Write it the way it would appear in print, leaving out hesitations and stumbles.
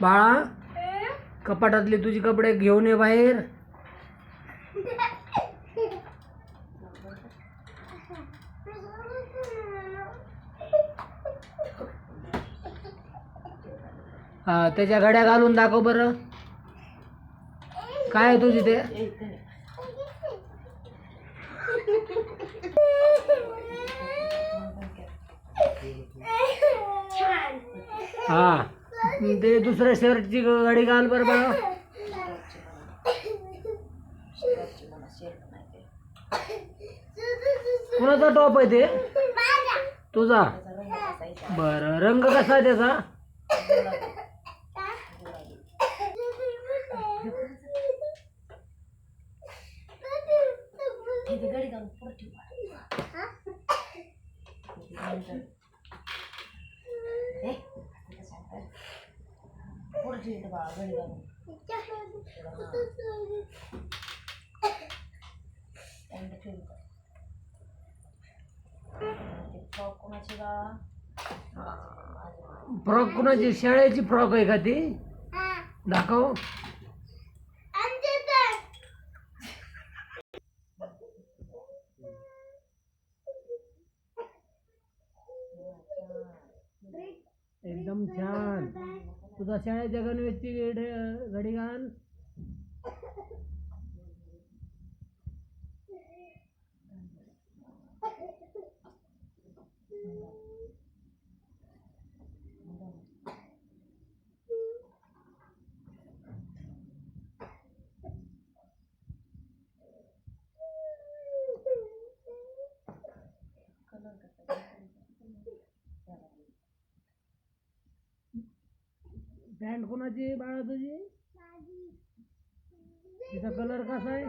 बाळा, कपाटातले तुझे कपडे घेऊन ये बाहेर. हा, त्याच्या घड्या घालून दाखव बरं. काय आहे तुझी ते? हा, ते दुसऱ्या शर्टची घडी घाल बरं बाळा. कुणाचा टॉप आहे ते? तुझा. बरं, रंग कसा आहे त्याचा? फ्रॉक कुणाची? शाळेची फ्रॉक आहे का ती? दाखव. एकदम छान. तुझा शाळेच्या गणवेशची घडी घाल. पॅन्ट कोणाची बाळा तुझी? तिचा कलर कसा आहे?